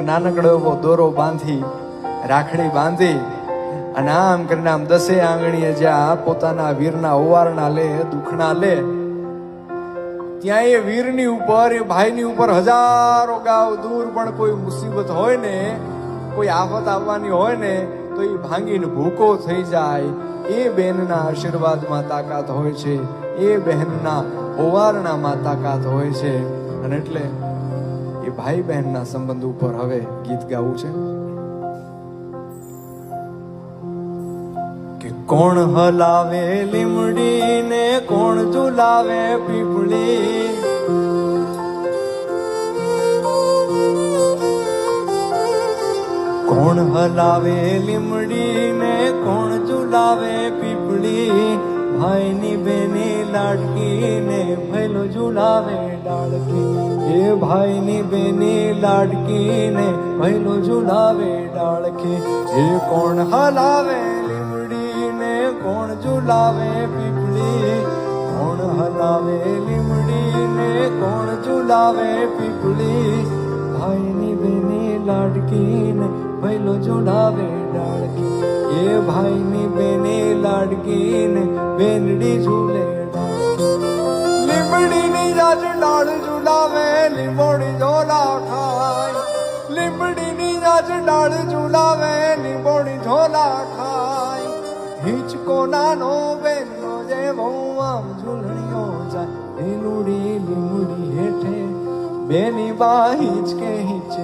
નાનકડો એવો દોરો બાંધી, રાખડી બાંધી અને આમ કરીને આમ 10 આંગળીએ જ્યાં પોતાના વીરના ઓવારણા લે, દુખણા લે, ત્યાં એ વીરની ઉપર, એ ભાઈની ઉપર હજારો ગાવ દૂર પણ કોઈ મુસીબત હોય ને, કોઈ આફત આવવાની હોય ને, તો એ ભાંગીને ભૂકો થઈ જાય. એ બહેનના આશીર્વાદમાં તાકાત હોય છે, એ બહેનના ઓવારણામાં તાકાત હોય છે. અને એટલે એ ભાઈ બહેનના સંબંધ ઉપર હવે ગીત ગાવું છે કે કોણ હલાવે લીમડી ને કોણ ઝુલાવે પીપળી, કોણ હલાવે લીમડી ને કોણ ઝુલાવે પીપળી, ભાઈની બેની લાડકી ને ભૈલો ઝુલાવે ડાળકી, એ ભાઈની બેની લાડકી ને ભૈલો ઝુલાવે ડાળકી. એ કોણ હલાવે લીમડી ને કોણ ઝુલાવે પીપળી, કોણ હલાવે લીમડી ને કોણ ઝુલાવે પીપળી, ભાઈની બેની લાડકી ને ભૈલો ઝુલાવે ડાળકી, એ ભાઈની બેની લાડકી ને બેનડી ઝૂલે ડાળકી. લીમડીની જાજ ડાળ ઝુલાવે લીંબોડી ઝોલા ખાય, લીમડીની જાજ ડાળ ઝુલાવે લીંબોડી ઝોલા ખાય, હિંચકો નાનો બેનનો જેવો આમ ઝૂલણીઓ જાય, લીલુડી લીમડી હેઠે બેની બા હિંચકે હિંચે